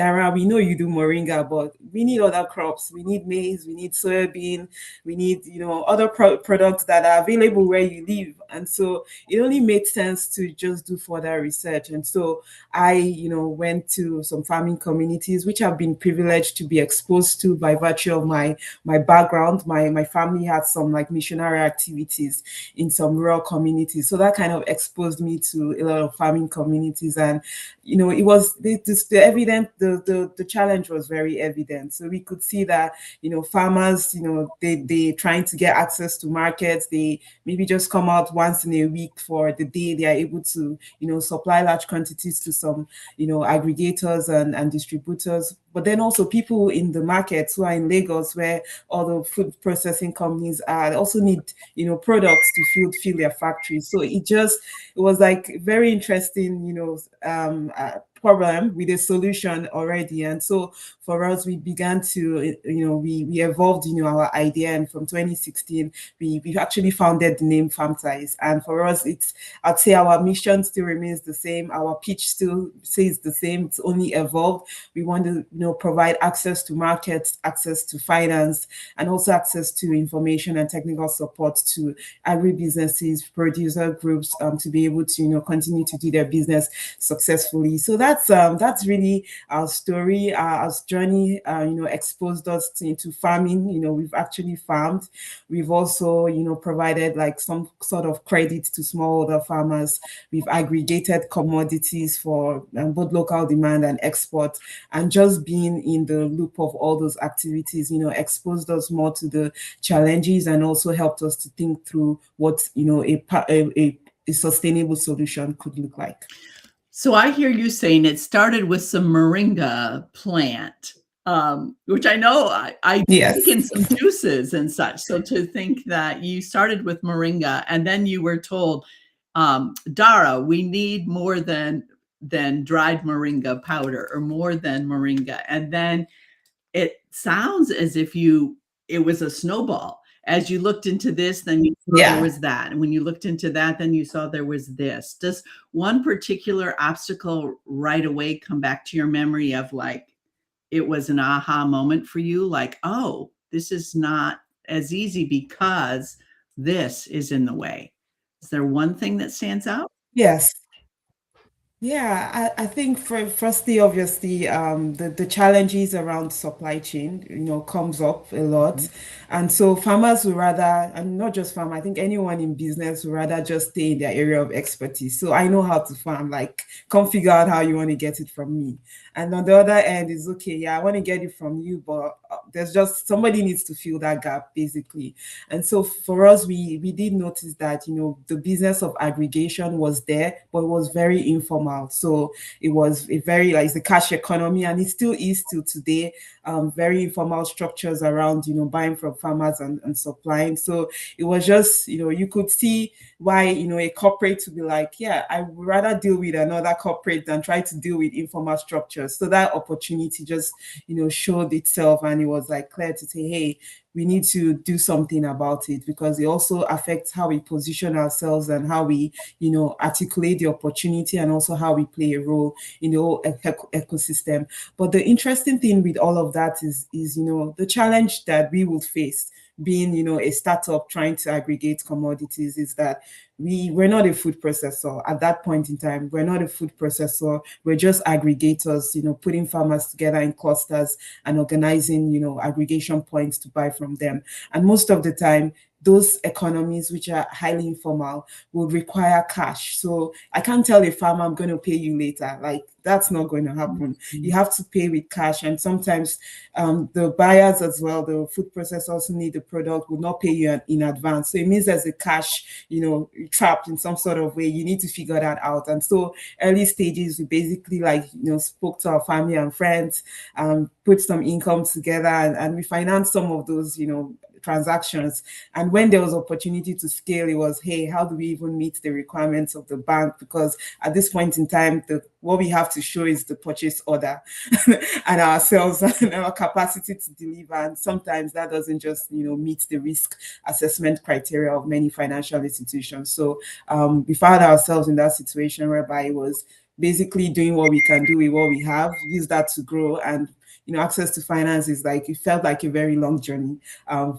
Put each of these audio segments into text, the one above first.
Dara, we know you do moringa, but we need other crops. We need maize, we need soybean, we need, other products that are available where you live. And so it only made sense to just do further research. And so I, went to some farming communities, which I've been privileged to be exposed to by virtue of my background. My family had some like missionary activities in some rural communities. So that kind of exposed me to a lot of farming communities. And it was the evident the challenge was very evident. So we could see that farmers, they trying to get access to markets. They maybe just come out once in a week for the day. They are able to supply large quantities to some aggregators and distributors. But then also people in the markets who are in Lagos, where all the food processing companies are, also need products to fill their factories. So it was like very interesting, problem with a solution already. And so for us, we began to, we evolved, our idea. And from 2016, we actually founded the name Farm Ties. And for us, I'd say our mission still remains the same. Our pitch still says the same. It's only evolved. We want to, provide access to markets, access to finance, and also access to information and technical support to agribusinesses, producer groups, to be able to, continue to do their business successfully. So that's really our story. Our journey, exposed us into farming. We've actually farmed. We've also, provided like some sort of credit to smallholder farmers. We've aggregated commodities for both local demand and export. And just being in the loop of all those activities, exposed us more to the challenges and also helped us to think through what, a sustainable solution could look like. So I hear you saying it started with some moringa plant, which I know I Yes. take in some juices and such. So to think that you started with moringa and then you were told, Dara, we need more than dried moringa powder or more than moringa. And then it sounds as if it was a snowball. As you looked into this, then you saw there was that. And when you looked into that, then you saw there was this. Does one particular obstacle right away come back to your memory of like, it was an aha moment for you? Like, oh, this is not as easy because this is in the way. Is there one thing that stands out? Yes. Yeah, I think firstly, obviously, the challenges around supply chain, comes up a lot. And so farmers would rather, and not just farm, I think anyone in business would rather just stay in their area of expertise. So I know how to farm, like, come figure out how you want to get it from me. And on the other end, is okay, yeah, I want to get it from you, but there's just somebody needs to fill that gap, basically. And so for us, we did notice that, the business of aggregation was there, but it was very informal. So it was a very, like, the cash economy, and it still is till today, very informal structures around, buying from farmers and supplying. So it was just, you could see why, a corporate would be like, yeah, I would rather deal with another corporate than try to deal with informal structures. So that opportunity just, showed itself, and it was like clear to say, hey, we need to do something about it, because it also affects how we position ourselves and how we, articulate the opportunity, and also how we play a role in the whole ecosystem. But the interesting thing with all of that is, the challenge that we will face being, a startup trying to aggregate commodities, is that we're not a food processor at that point in time. We're not a food processor. We're just aggregators, putting farmers together in clusters and organizing, aggregation points to buy from them. And most of the time, those economies which are highly informal will require cash. So I can't tell a farmer, I'm going to pay you later. Like, that's not going to happen. You have to pay with cash. And sometimes the buyers as well, the food processors who need the product, will not pay you in advance. So it means there's a cash, trapped in some sort of way. You need to figure that out. And so early stages, we basically, like, spoke to our family and friends, put some income together, and we financed some of those, transactions. And when there was opportunity to scale, it was, hey, how do we even meet the requirements of the bank? Because at this point in time, what we have to show is the purchase order and ourselves and our capacity to deliver. And sometimes that doesn't just, meet the risk assessment criteria of many financial institutions. So we found ourselves in that situation whereby it was basically doing what we can do with what we have, use that to grow. And access to finance is like, it felt like a very long journey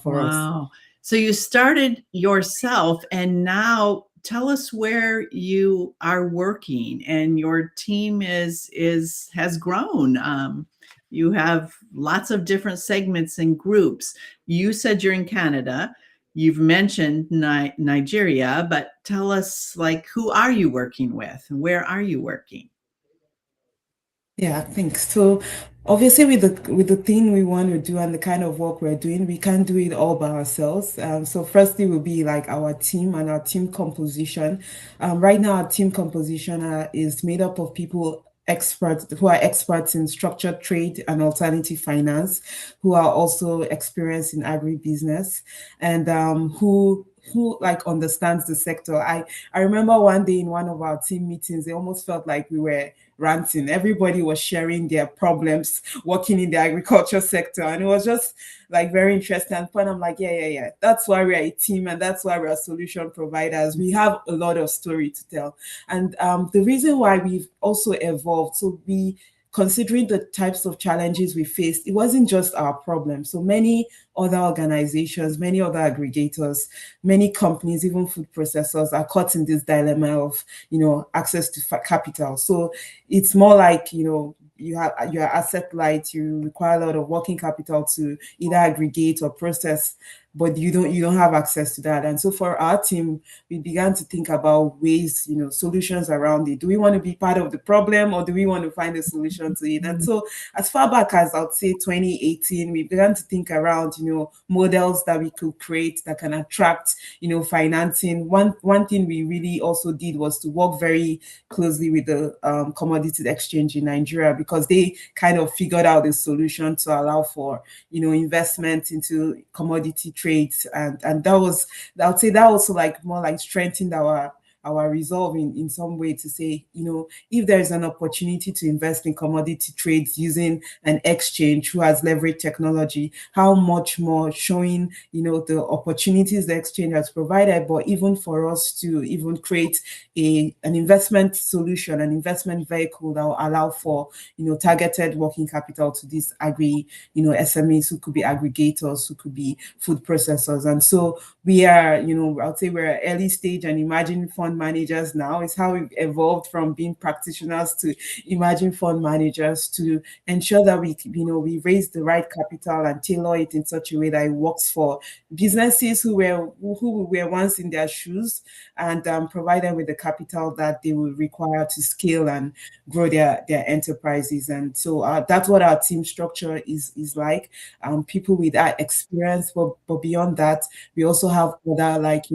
for us. Wow. So you started yourself, and now tell us where you are working, and your team is has grown. You have lots of different segments and groups. You said you're in Canada. You've mentioned Nigeria, but tell us, like, who are you working with? Where are you working? Yeah, I think so. Obviously, with the thing we want to do and the kind of work we're doing, we can't do it all by ourselves. So firstly will be like our team and our team composition. Right now, our team composition is made up of people experts who are experts in structured trade and alternative finance, who are also experienced in agribusiness, and who like understands the sector. I remember one day in one of our team meetings, it almost felt like we were ranting. Everybody was sharing their problems working in the agriculture sector. And it was just like very interesting. And fun. I'm like, yeah, yeah, yeah. That's why we're a team and that's why we're solution providers. We have a lot of story to tell. And the reason why we've also evolved, so we considering the types of challenges we faced, it wasn't just our problem. So many other organizations, many other aggregators, many companies, even food processors are caught in this dilemma of, access to capital. So it's more like, you're asset light, you require a lot of working capital to either aggregate or process, but you don't have access to that. And so for our team, we began to think about ways, solutions around it. Do we want to be part of the problem, or do we want to find a solution to it? And so as far back as I'd say 2018, we began to think around, models that we could create that can attract, financing. One thing we really also did was to work very closely with the commodities exchange in Nigeria, because they kind of figured out a solution to allow for, investment into commodity trades. And that was, I would say that also like more like strengthened our resolve in some way to say, if there's an opportunity to invest in commodity trades using an exchange who has leveraged technology, how much more showing, the opportunities the exchange has provided, but even for us to even create an investment solution, an investment vehicle that will allow for, targeted working capital to these SMEs who could be aggregators, who could be food processors. And so we are, I would say we're early stage and emerging fund managers now. It's how we've evolved from being practitioners to emerging fund managers, to ensure that we raise the right capital and tailor it in such a way that it works for businesses who were once in their shoes, and provide them with the capital that they will require to scale and grow their enterprises. And so that's what our team structure is like. People with that experience, but beyond that, we also have other, like,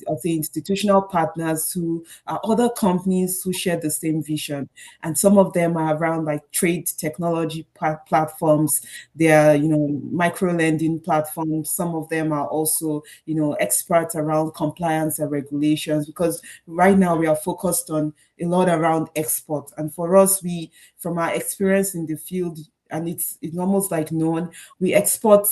I'll say institutional partners who are other companies who share the same vision. And some of them are around like trade technology platforms. They are, micro lending platforms. Some of them are also, experts around compliance and regulations, because right now we are focused on a lot around export. And for us, from our experience in the field, and it's almost like known, we export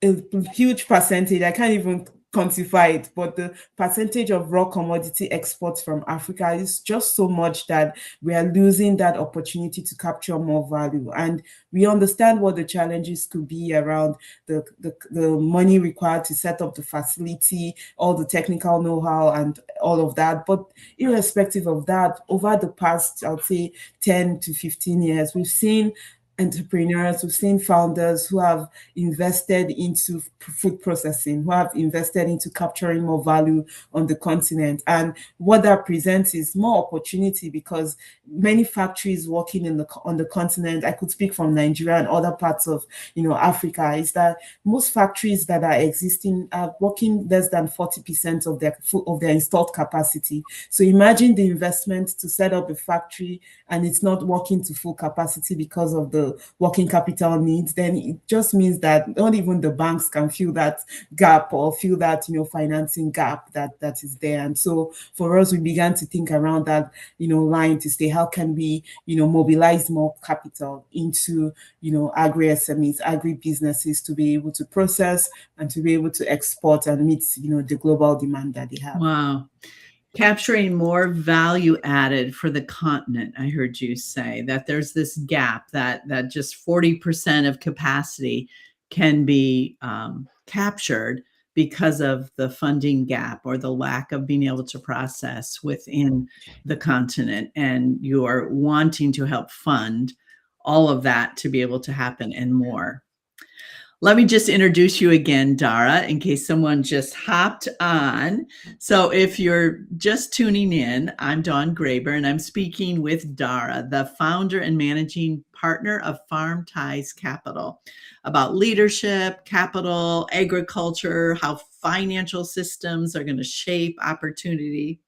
a huge percentage. I can't even quantify it, but the percentage of raw commodity exports from Africa is just so much that we are losing that opportunity to capture more value. And we understand what the challenges could be around the money required to set up the facility, all the technical know-how and all of that. But irrespective of that, over the past, I would say 10 to 15 years, we've seen entrepreneurs, we've seen founders who have invested into food processing, who have invested into capturing more value on the continent. And what that presents is more opportunity, because many factories working on the continent, I could speak from Nigeria and other parts of Africa, is that most factories that are existing are working less than 40% of their installed capacity. So imagine the investment to set up a factory and it's not working to full capacity because of the working capital needs. Then it just means that not even the banks can fill that gap, or fill that financing gap that is there. And so for us, we began to think around that line to say, how can we mobilize more capital into agri SMEs, agri businesses, to be able to process and to be able to export and meet the global demand that they have. Wow. capturing more value added for the continent. I heard you say that there's this gap that just 40% of capacity can be captured because of the funding gap or the lack of being able to process within the continent, and you are wanting to help fund all of that to be able to happen and more. Let me just introduce you again, Dara, in case someone just hopped on. So, if you're just tuning in, I'm Dawn Graber, and I'm speaking with Dara, the founder and managing partner of Farm Ties Capital, about leadership, capital, agriculture, how financial systems are going to shape opportunity.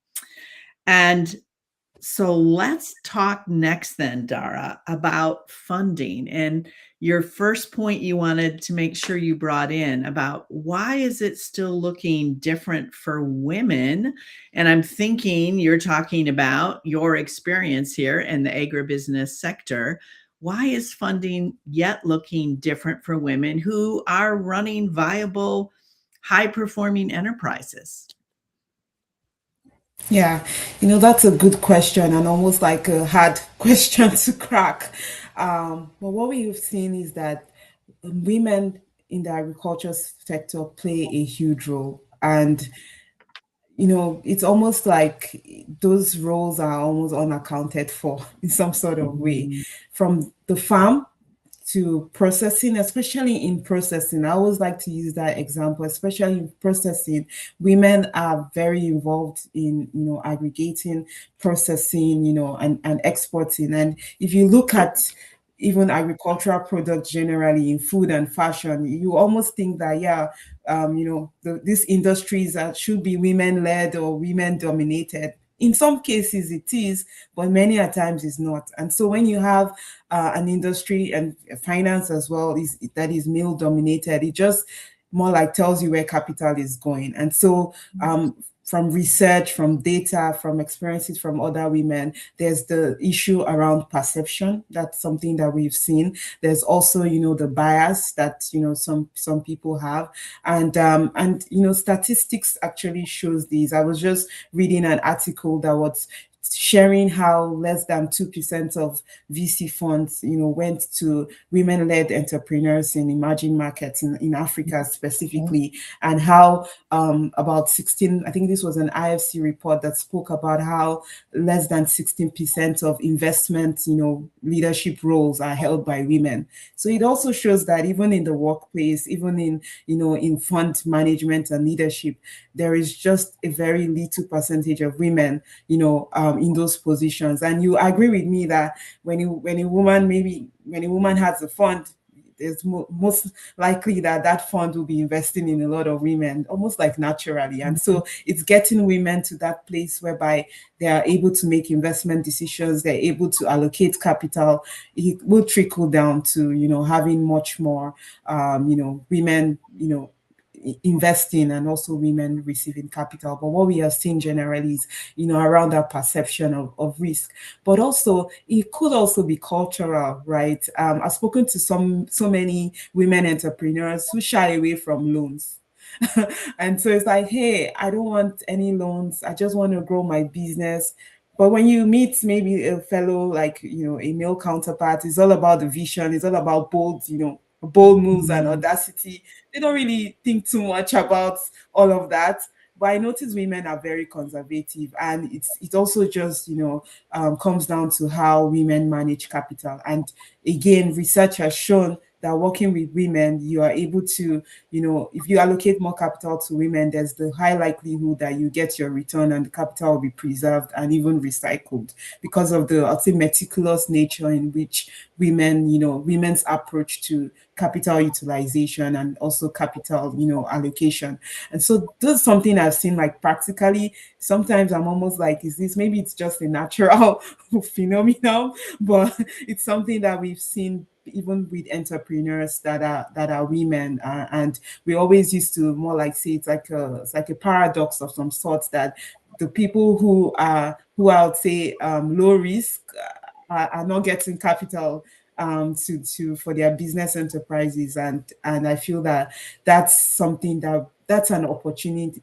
And so let's talk next, then, Dara, about funding. And your first point you wanted to make sure you brought in about why is it still looking different for women? And I'm thinking you're talking about your experience here in the agribusiness sector. Why is funding yet looking different for women who are running viable, high performing enterprises? Yeah, that's a good question and almost like a hard question to crack. But what we've seen is that women in the agriculture sector play a huge role. And it's almost like those roles are almost unaccounted for in some sort of way. Mm, From the farm to processing, especially in processing. I always like to use that example, especially in processing. Women are very involved in, aggregating, processing, and exporting. And if you look at even agricultural products generally in food and fashion, you almost think that, yeah, these industries should be women led or women dominated. In some cases it is, but many a times it's not. And so when you have an industry and finance as well that is male dominated, it just more like tells you where capital is going. And so from research, from data, from experiences from other women, there's the issue around perception. That's something that we've seen. There's also, the bias that, some people have. And statistics actually shows these. I was just reading an article that was sharing how less than 2% of VC funds, went to women-led entrepreneurs in emerging markets in Africa specifically, and how about 16, I think this was an IFC report that spoke about how less than 16% of investment, leadership roles are held by women. So it also shows that even in the workplace, even in fund management and leadership, there is just a very little percentage of women, in those positions. And you agree with me that when a woman has a fund, it's most likely that that fund will be investing in a lot of women, almost like naturally. And so it's getting women to that place whereby they are able to make investment decisions, they're able to allocate capital. It will trickle down to, having much more, women, investing and also women receiving capital. But what we have seen generally is, around that perception of risk. But also, it could also be cultural, right? I've spoken to so many women entrepreneurs who shy away from loans. And so it's like, hey, I don't want any loans. I just want to grow my business. But when you meet maybe a fellow, like, a male counterpart, it's all about the vision, it's all about bold moves and mm, audacity. They don't really think too much about all of that. But I notice women are very conservative, and it also just comes down to how women manage capital. And again, research has shown that working with women, you are able to, if you allocate more capital to women, there's the high likelihood that you get your return and the capital will be preserved and even recycled because of the, I'd say, meticulous nature in which women's approach to capital utilization and also capital, allocation. And so this is something I've seen like practically. Sometimes I'm almost like, is this, maybe it's just a natural phenomenon, but it's something that we've seen even with entrepreneurs that are women, and we always used to more like say it's like a paradox of some sort that the people who I would say low risk are not getting capital to for their business enterprises, and I feel that that's something that's an opportunity